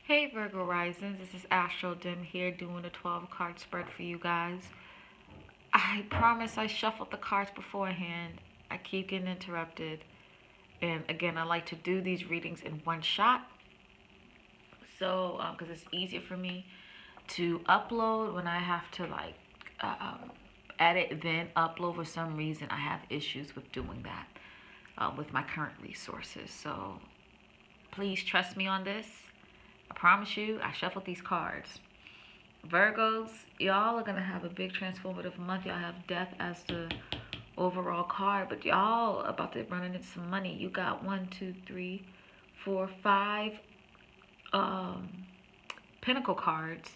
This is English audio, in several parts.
Hey Virgo Risings, this is Astro here doing a 12 card spread for you guys. I promise I shuffled the cards beforehand. I keep getting interrupted. And again, I like to do these readings in one shot. So, because it's easier for me to upload when I have to edit, then upload. For some reason, I have issues with doing that with my current resources. So, please trust me on this. I promise you, I shuffled these cards. Virgos, y'all are going to have a big transformative month. Y'all have death as the overall card, but y'all about to run into some money. You got 1, 2, 3, 4, 5 pentacle cards,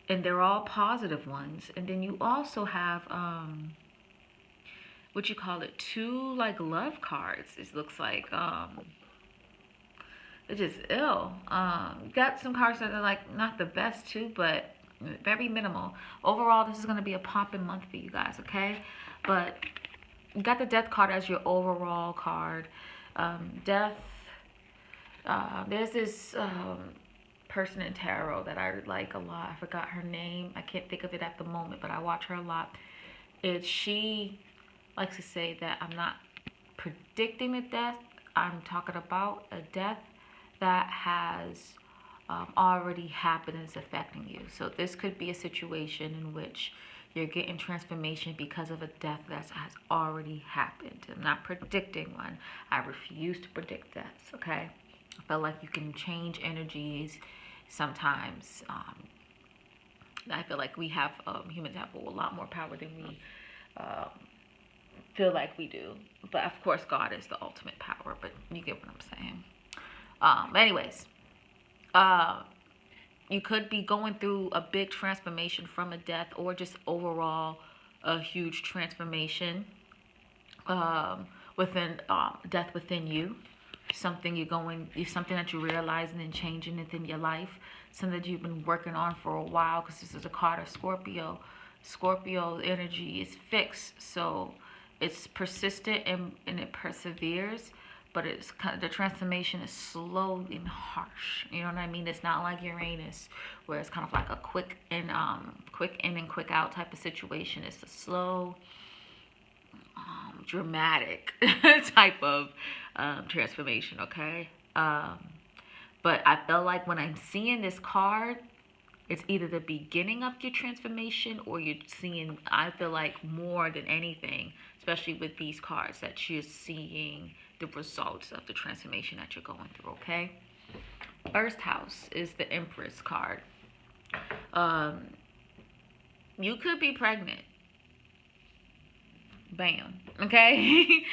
and they're all positive ones. And then you also have what you call it, 2 like love cards. It looks like it's just ill. Got some cards that are like not the best too, but very minimal. Overall, this is going to be a popping month for you guys, okay? But you got the death card as your overall card. Death. There's this person in tarot that I like a lot. I forgot her name. I can't think of it at the moment, but I watch her a lot. She likes to say that I'm not predicting a death. I'm talking about a death that has already happened and is affecting you. So this could be a situation in which you're getting transformation because of a death that has already happened. I'm not predicting one. I refuse to predict deaths, okay? I feel like you can change energies sometimes. I feel like we have, humans have a lot more power than we feel like we do. But of course, God is the ultimate power, but you get what I'm saying. Anyways, you could be going through a big transformation from a death, or just overall a huge transformation within death within you. Something that you're realizing and changing within your life. Something that you've been working on for a while, because this is a card of Scorpio. Scorpio energy is fixed, so it's persistent and it perseveres. But it's kind of, the transformation is slow and harsh. You know what I mean? It's not like Uranus, where it's kind of like a quick in and quick out type of situation. It's a slow, dramatic type of transformation. Okay. But I feel like when I'm seeing this card, it's either the beginning of your transformation, or you're seeing, I feel like more than anything, especially with these cards, that you're seeing the results of the transformation that you're going through, okay? First house is the Empress card. You could be pregnant. Bam. Okay?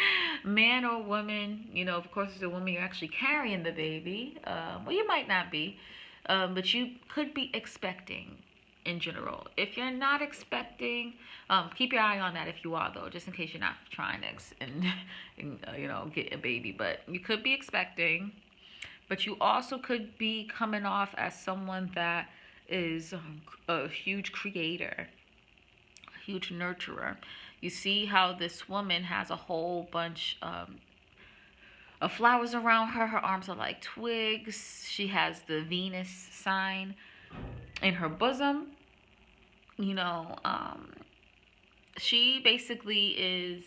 Man or woman, of course, as a woman, you're actually carrying the baby. Well, you might not be. But you could be expecting in general. If you're not expecting, keep your eye on that if you are, though, just in case you're not trying to get a baby. But you could be expecting, but you also could be coming off as someone that is a huge creator, a huge nurturer. You see how this woman has a whole bunch of flowers around her. Her arms are like twigs. She has the Venus sign in her bosom. She basically is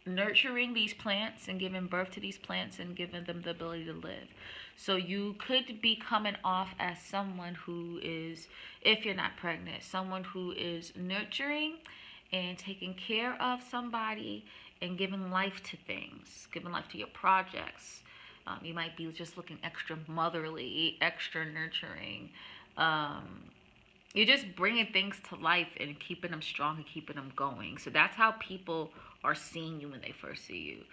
nurturing these plants and giving birth to these plants and giving them the ability to live. So you could be coming off as someone who is, if you're not pregnant, someone who is nurturing and taking care of somebody and giving life to things, giving life to your projects. You might be just looking extra motherly, extra nurturing. You're just bringing things to life and keeping them strong and keeping them going. So that's how people are seeing you when they first see you.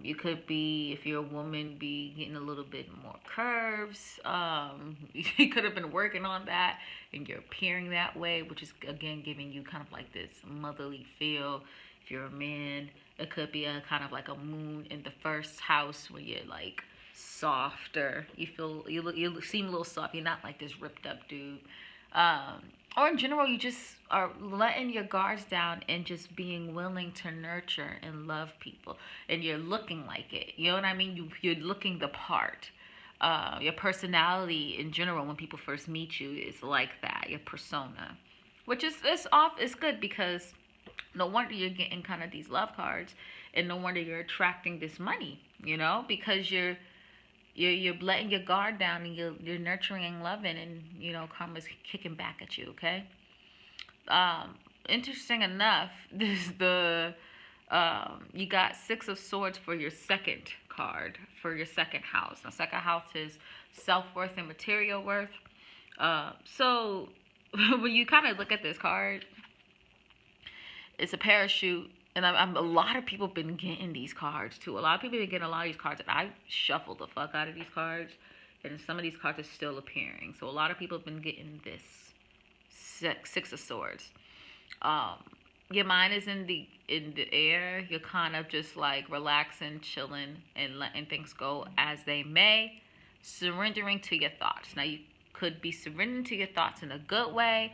You could be, if you're a woman, be getting a little bit more curves. You could have been working on that and you're appearing that way, which is, again, giving you kind of like this motherly feel. If you're a man, it could be a kind of like a moon in the first house where you're like softer. You seem a little soft. You're not like this ripped up dude. Or in general, you just are letting your guards down and just being willing to nurture and love people. And you're looking like it. You know what I mean? You're looking the part. Your personality in general, when people first meet you, is like that. Your persona, which is good, because no wonder you're getting kind of these love cards, and no wonder you're attracting this money. Because you're letting your guard down, and you're nurturing and loving, and karma's kicking back at you. Okay. Interesting enough, this the you got Six of Swords for your second card, for your second house. Now, second house is self-worth and material worth. So when you kind of look at this card, it's a parachute. And a lot of people been getting these cards too. A lot of people been getting a lot of these cards, and I shuffled the fuck out of these cards, and some of these cards are still appearing. So a lot of people have been getting this Six of Swords. Your mind is in the air. You're kind of just like relaxing, chilling, and letting things go as they may, surrendering to your thoughts. Now, you could be surrendering to your thoughts in a good way,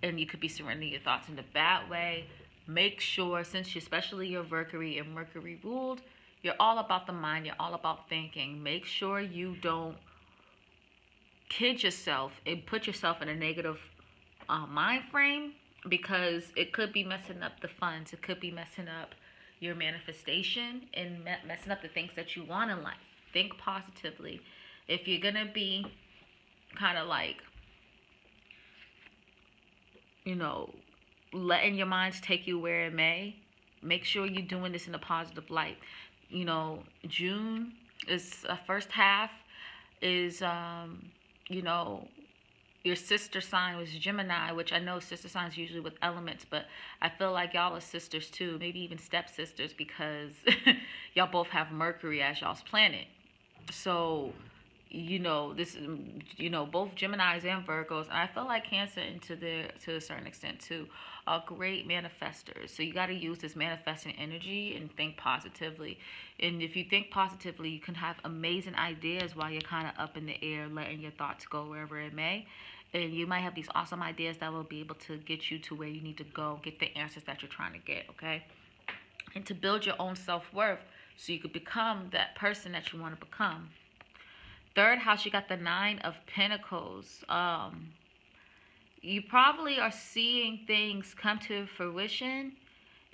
and you could be surrendering your thoughts in a bad way. Make sure, since especially you're Mercury and Mercury ruled, you're all about the mind, you're all about thinking. Make sure you don't kid yourself and put yourself in a negative mind frame, because it could be messing up the funds. It could be messing up your manifestation and messing up the things that you want in life. Think positively. If you're going to be kind of like, letting your minds take you where it may, make sure you're doing this in a positive light. June is first half is, your sister sign was Gemini, which I know sister signs usually with elements, but I feel like y'all are sisters too, maybe even stepsisters, because y'all both have Mercury as y'all's planet. So, this, both Geminis and Virgos, and I feel like Cancer to a certain extent too, are great manifestors. So you got to use this manifesting energy and think positively. And if you think positively, you can have amazing ideas while you're kind of up in the air, letting your thoughts go wherever it may. And you might have these awesome ideas that will be able to get you to where you need to go, get the answers that you're trying to get, okay? And to build your own self-worth so you could become that person that you want to become. Third house, you got the Nine of Pentacles. You probably are seeing things come to fruition,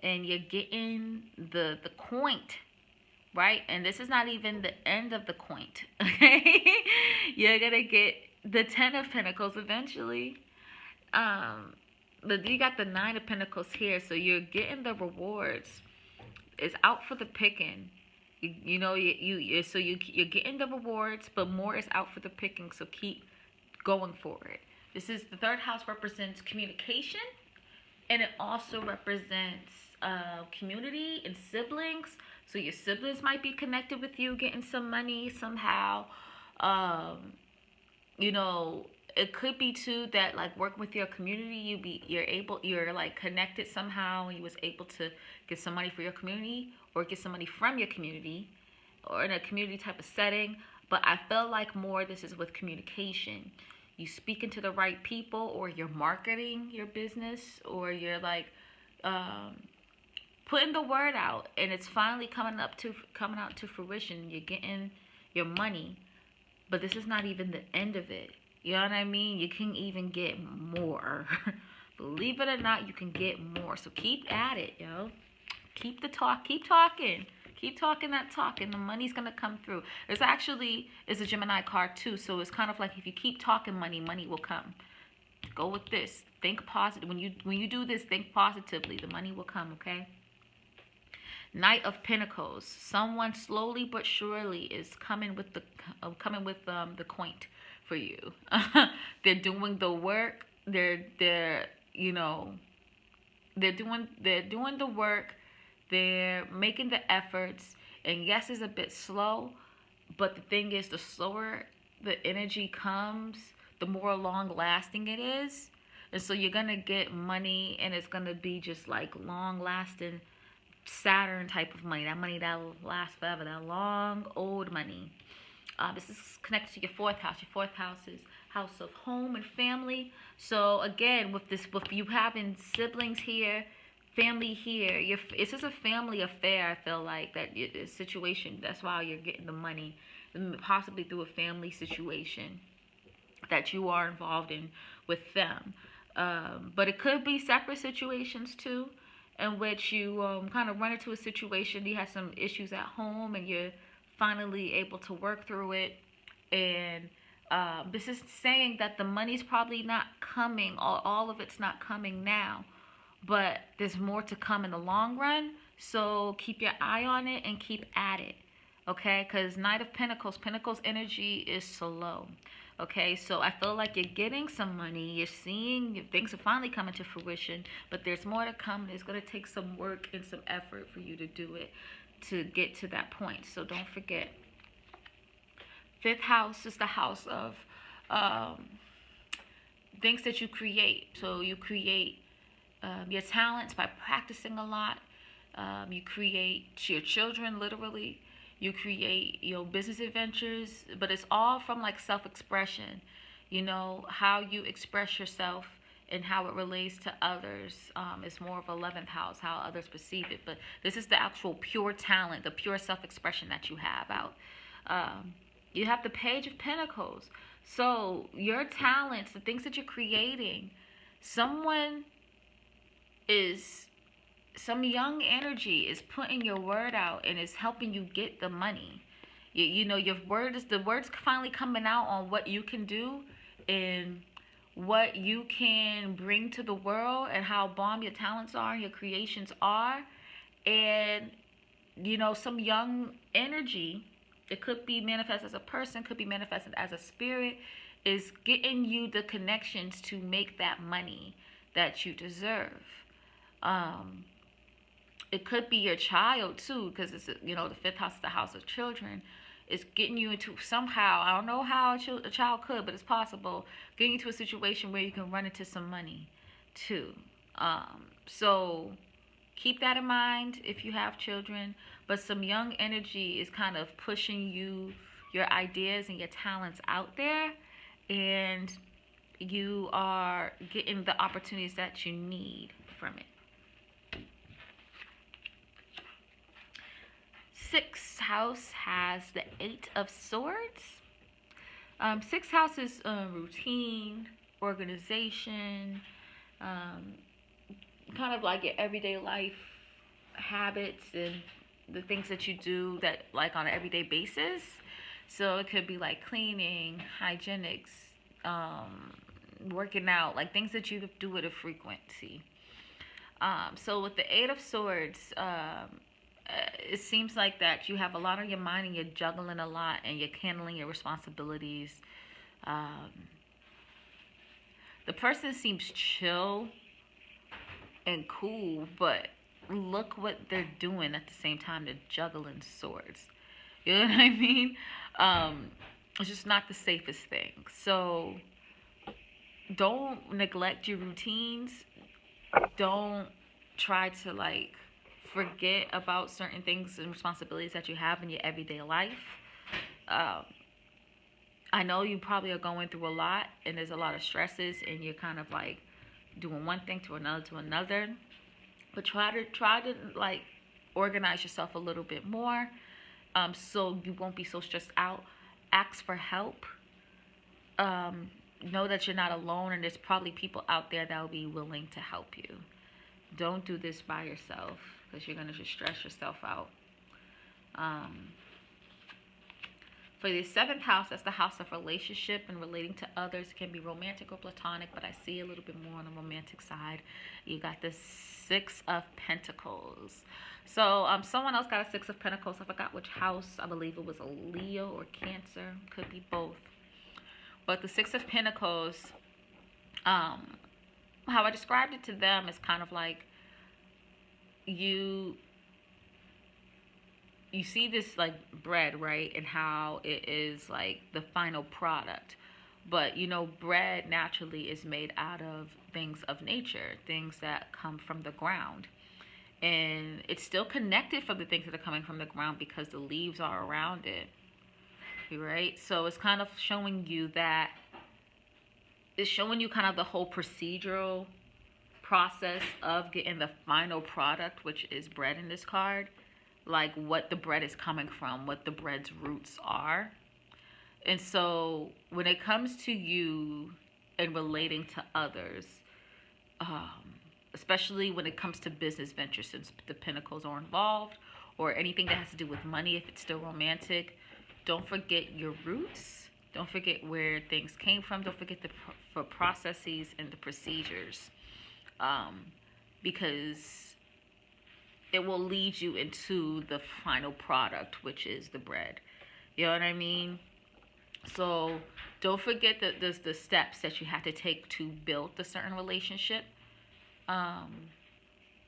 and you're getting the point, right? And this is not even the end of the point, okay? You're going to get the Ten of Pentacles eventually. But you got the Nine of Pentacles here, so you're getting the rewards. It's out for the picking. You're getting the rewards, but more is out for the picking, so keep going for it. The third house represents communication, and it also represents community and siblings. So your siblings might be connected with you, getting some money somehow. It could be too that, like, working with your community, you're like connected somehow, and you was able to get some money for your community, or get some money from your community, or in a community type of setting. But I feel like more this is with communication. You speaking to the right people, or you're marketing your business, or you're like putting the word out, and it's finally coming out to fruition. You're getting your money, but this is not even the end of it. You know what I mean? You can even get more. Believe it or not, you can get more. So keep at it, yo. Keep the talk. Keep talking. Keep talking that talk, and the money's going to come through. It's a Gemini card too, so it's kind of like if you keep talking money will come. Go with this. Think positive. When you do this, think positively. The money will come, okay? Knight of Pentacles. Someone slowly but surely is coming with the quaint for you. They're doing the work. They're doing the work. They're making the efforts, and yes, it's a bit slow, but the thing is, the slower the energy comes, the more long-lasting it is. And so you're going to get money, and it's going to be just like long-lasting Saturn type of money. That money that will last forever, that long, old money. This is connected to your fourth house. Your fourth house is house of home and family. So again, with you having siblings here, family here, this is a family affair. I feel like that situation. That's why you're getting the money, possibly through a family situation that you are involved in with them. But it could be separate situations too, in which you kind of run into a situation, you have some issues at home, and you're finally able to work through it. And this is saying that the money's probably not coming, all of it's not coming now, but there's more to come in the long run. So keep your eye on it and keep at it, okay? Because Knight of Pentacles, Pentacles energy is slow. Okay, so I feel like you're getting some money. You're seeing things are finally coming to fruition, but there's more to come. It's going to take some work and some effort for you to do it, to get to that point. So don't forget. Fifth house is the house of things that you create. So you create your talents by practicing a lot. You create your children, literally. You create your business adventures, but it's all from like self-expression. You know, how you express yourself and how it relates to others is more of 11th house, how others perceive it. But this is the actual pure talent, the pure self-expression that you have out. You have the Page of Pentacles. So your talents, the things that you're creating, some young energy is putting your word out and is helping you get the money. You know, the words finally coming out on what you can do and what you can bring to the world and how bomb your talents are and your creations are. And, you know, some young energy, it could be manifested as a person, could be manifested as a spirit, is getting you the connections to make that money that you deserve. It could be your child too, because it's, you know, the fifth house is the house of children. It's getting you into somehow, I don't know how a child could, but it's possible, getting you to a situation where you can run into some money too. So keep that in mind if you have children. But some young energy is kind of pushing your ideas and your talents out there, and you are getting the opportunities that you need from it. Sixth house has the Eight of Swords. Sixth house is routine, organization, kind of like your everyday life habits and the things that you do that like on an everyday basis. So it could be like cleaning, hygienics, working out, like things that you do with a frequency. So with the Eight of Swords, it seems like that you have a lot on your mind and you're juggling a lot and you're handling your responsibilities. The person seems chill and cool, but look what they're doing at the same time. They're juggling swords. You know what I mean? It's just not the safest thing. So don't neglect your routines. Don't try to like forget about certain things and responsibilities that you have in your everyday life. I know you probably are going through a lot and there's a lot of stresses and you're kind of like doing one thing to another. But try to like organize yourself a little bit more, so you won't be so stressed out. Ask for help. Know that you're not alone and there's probably people out there that will be willing to help you. Don't do this by yourself because you're going to just stress yourself out. For the seventh house, that's the house of relationship and relating to others. It can be romantic or platonic, but I see a little bit more on the romantic side. You got the Six of Pentacles. So someone else got a Six of Pentacles. I forgot which house. I believe it was a Leo or Cancer. Could be both. But the Six of Pentacles, how I described it to them is kind of like you see this like bread, right? And how it is like the final product. But you know, bread naturally is made out of things of nature, things that come from the ground. And it's still connected from the things that are coming from the ground because the leaves are around it. Right? So it's kind of showing you that, it's showing you kind of the whole procedural process of getting the final product, which is bread in this card. Like what the bread is coming from, what the bread's roots are. And so when it comes to you and relating to others, especially when it comes to business ventures, since the Pentacles are involved, or anything that has to do with money, if it's still romantic, don't forget your roots. Don't forget where things came from. Don't forget the processes and the procedures, because it will lead you into the final product, which is the bread. You know what I mean? So don't forget that there's the steps that you have to take to build a certain relationship,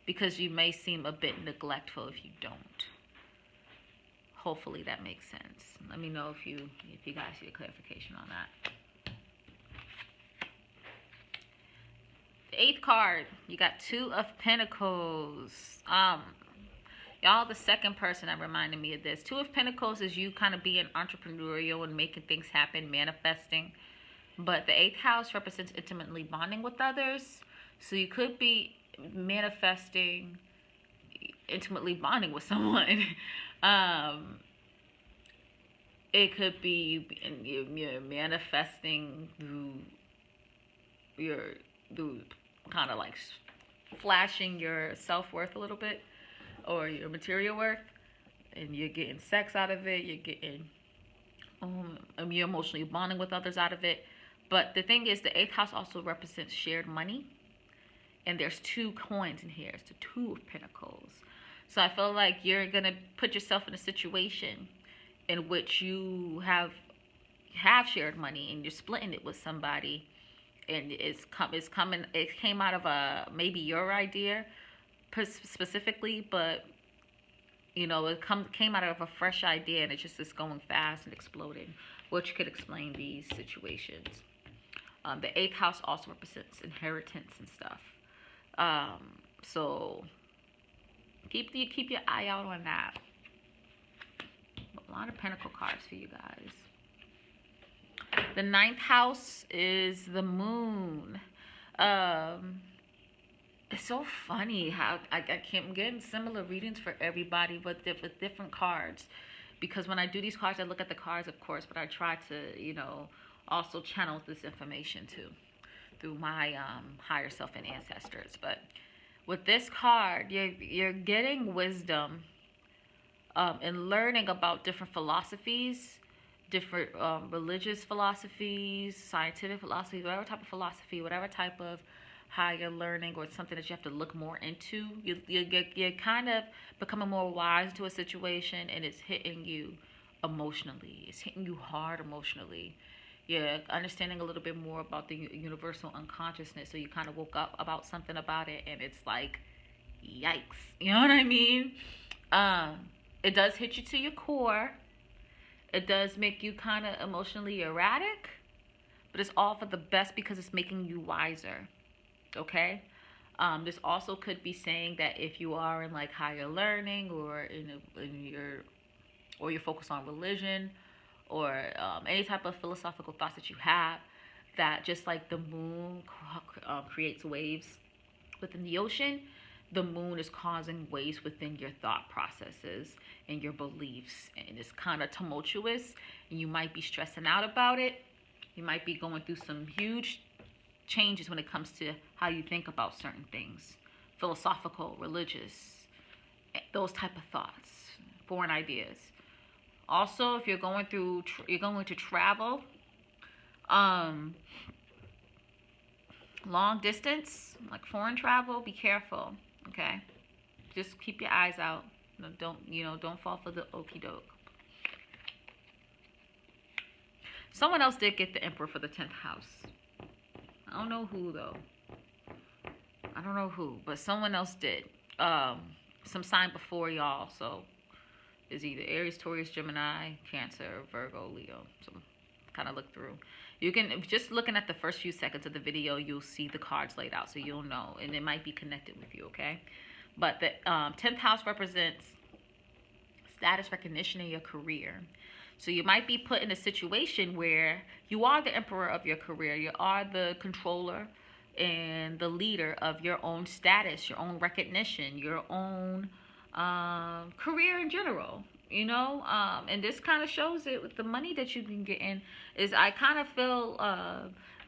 because you may seem a bit neglectful if you don't. Hopefully that makes sense. Let me know if you guys need a clarification on that. The 8th card, you got 2 of Pentacles. Y'all, the second person that reminded me of this. 2 of Pentacles is you kind of being entrepreneurial and making things happen, manifesting. But the 8th house represents intimately bonding with others. So you could be manifesting, intimately bonding with someone. It could be you're manifesting through kind of like flashing your self-worth a little bit, or your material worth, and you're getting sex out of it. You're getting you're emotionally bonding with others out of it. But the thing is, the 8th house also represents shared money, and there's 2 coins in here. It's the 2 of Pentacles. So I feel like you're going to put yourself in a situation in which you have shared money and you're splitting it with somebody, and it came out of maybe your idea specifically, but you know, it came out of a fresh idea, and it just is going fast and exploding, which could explain these situations. The 8th house also represents inheritance and stuff. So keep your eye out on that. A lot of Pentacle cards for you guys. The 9th house is the moon. It's so funny how I'm getting similar readings for everybody, but with different cards. Because when I do these cards, I look at the cards, of course, but I try to, you know, also channel this information too through my higher self and ancestors. But with this card, you're getting wisdom and learning about different philosophies, different religious philosophies, scientific philosophies, whatever type of philosophy, whatever type of higher learning or something that you have to look more into. You're kind of becoming more wise to a situation, and it's hitting you emotionally. It's hitting you hard emotionally. You're understanding a little bit more about the universal unconsciousness. So you kind of woke up about something about it, and it's like, yikes. You know what I mean? It does hit you to your core. It does make you kind of emotionally erratic, but it's all for the best because it's making you wiser. Okay? This also could be saying that if you are in like higher learning, or you're focused on religion, or any type of philosophical thoughts that you have, that just like the moon creates waves within the ocean, the moon is causing waves within your thought processes and your beliefs, and it's kind of tumultuous, and you might be stressing out about it. You might be going through some huge changes when it comes to how you think about certain things, philosophical, religious, those type of thoughts, foreign ideas. Also, if you're going to travel, long distance, like foreign travel, be careful. Okay, just keep your eyes out. Don't fall for the okie doke. Someone else did get the Emperor for the 10th house. I don't know who though. I don't know who, but someone else did. Some sign before y'all, so it's either Aries, Taurus, Gemini, Cancer, Virgo, Leo. So kind of look through. You can, just looking at the first few seconds of the video, you'll see the cards laid out, so you'll know, and it might be connected with you, okay? But the 10th house represents status recognition in your career. So you might be put in a situation where you are the emperor of your career. You are the controller and the leader of your own status, your own recognition, your own career in general. you know. And this kind of shows it with the money that you can get in. Is I kind of feel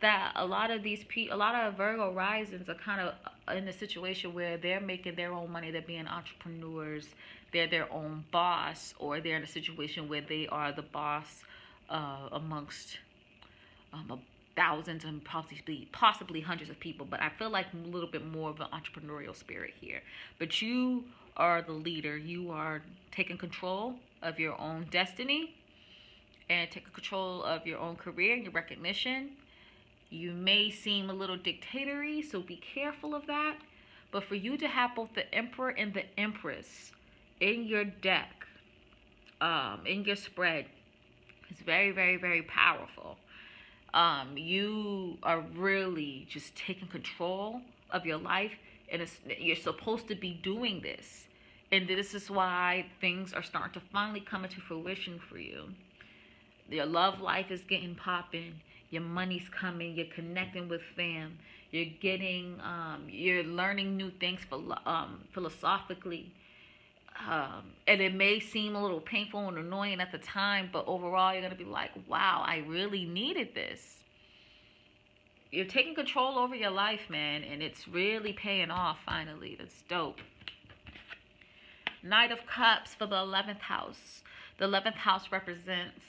that a lot of a lot of Virgo risings are kind of in a situation where they're making their own money. They're being entrepreneurs. They're their own boss, or they're in a situation where they are the boss amongst thousands and possibly hundreds of people. But I feel like a little bit more of an entrepreneurial spirit here. But you are the leader. You are taking control of your own destiny and taking control of your own career, your recognition. You may seem a little dictatorial, so be careful of that. But for you to have both the Emperor and the Empress in your deck, in your spread, is very, very, very powerful. You are really just taking control of your life, and you're supposed to be doing this. And this is why things are starting to finally come into fruition for you. Your love life is getting popping. Your money's coming. You're connecting with fam. You're getting, you're learning new things philosophically. And it may seem a little painful and annoying at the time, but overall you're going to be like, wow, I really needed this. You're taking control over your life, man, and it's really paying off finally. That's dope. Knight of Cups for the 11th house. The 11th house represents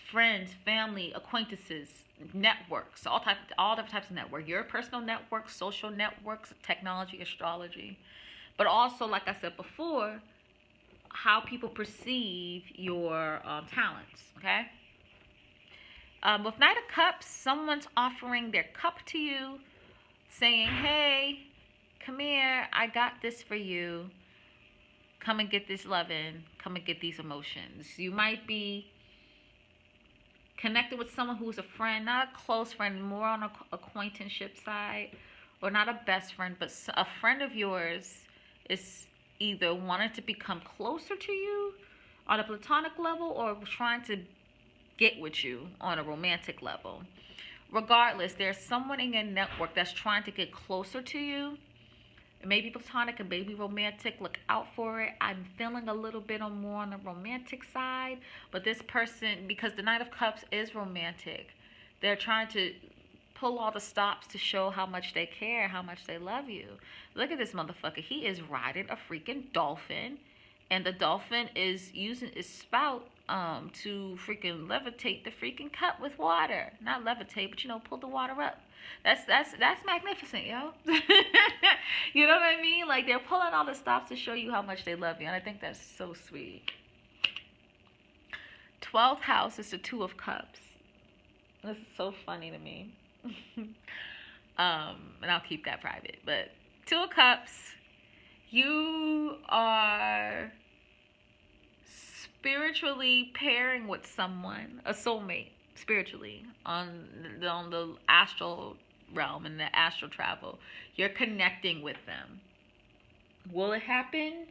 friends, family, acquaintances, networks, all different types of network. Your personal networks, social networks, technology, astrology, but also, like I said before, how people perceive your talents. Okay. With Knight of Cups, someone's offering their cup to you, saying, "Hey, come here. I got this for you. Come and get this loving. Come and get these emotions." You might be connected with someone who's a friend, not a close friend, more on an acquaintanceship side, or not a best friend, but a friend of yours is either wanting to become closer to you on a platonic level or trying to get with you on a romantic level. Regardless, there's someone in your network that's trying to get closer to you. It may be platonic, it may be romantic. Look out for it. I'm feeling a little bit more on the romantic side. But this person, because the Knight of Cups is romantic, they're trying to pull all the stops to show how much they care, how much they love you. Look at this motherfucker. He is riding a freaking dolphin. And the dolphin is using its spout to freaking levitate the freaking cup with water. Not levitate, but pull the water up. That's magnificent, yo. You know what I mean? Like, they're pulling all the stops to show you how much they love you, and I think that's so sweet. 12th house is the Two of Cups. This is so funny to me. And I'll keep that private. But Two of Cups, you are spiritually pairing with someone, a soulmate, spiritually, on the astral realm and the astral travel. You're connecting with them. Will it happen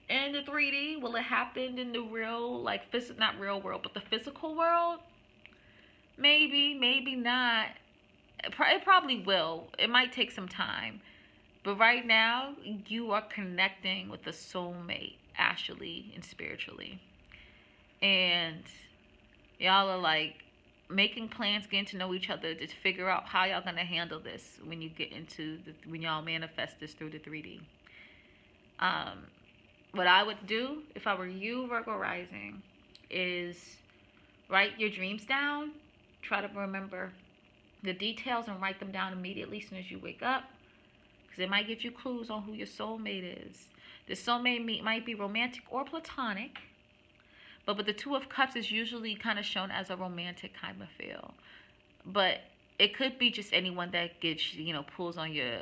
in the 3D? Will it happen in the real, not real world, but the physical world? Maybe, maybe not. It probably will. It might take some time. But right now, you are connecting with a soulmate, astrally and spiritually. And y'all are making plans, getting to know each other to figure out how y'all gonna handle this when you get into when y'all manifest this through the 3D. What I would do if I were you, Virgo rising, is write your dreams down. Try to remember the details and write them down immediately as soon as you wake up, because it might give you clues on who your soulmate is. The soulmate might be romantic or platonic. But with the Two of Cups is usually kind of shown as a romantic kind of feel. But it could be just anyone that gives, pulls on your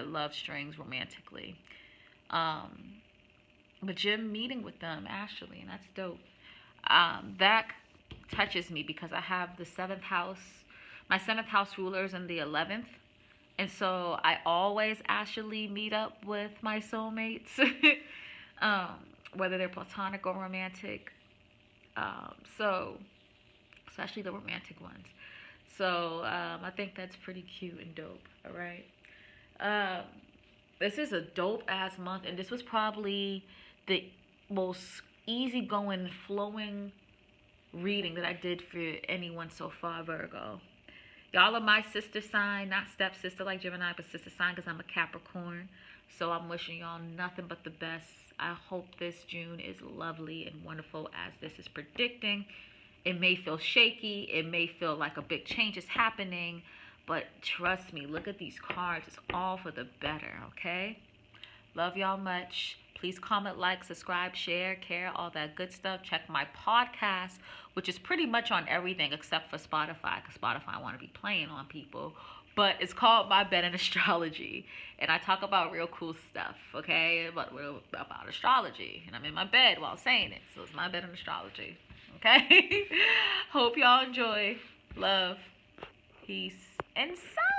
love strings romantically. But you're meeting with them astrally, and that's dope. That touches me because I have the 7th house. My 7th house ruler is in the 11th. And so I always astrally meet up with my soulmates. Whether they're platonic or romantic. So, especially the romantic ones. So, I think that's pretty cute and dope, all right? This is a dope ass month, and this was probably the most easygoing, flowing reading that I did for anyone so far, Virgo. Y'all are my sister sign, not stepsister like Gemini, but sister sign because I'm a Capricorn. So I'm wishing y'all nothing but the best. I hope this June is lovely and wonderful as this is predicting. It may feel shaky. It may feel like a big change is happening. But trust me, look at these cards. It's all for the better, okay? Love y'all much. Please comment, like, subscribe, share, care, all that good stuff. Check my podcast, which is pretty much on everything except for Spotify, because Spotify want to be playing on people. But it's called My Bed and Astrology. And I talk about real cool stuff, okay? About astrology. And I'm in my bed while saying it. So it's My Bed and Astrology, okay? Hope y'all enjoy. Love. Peace. And sign.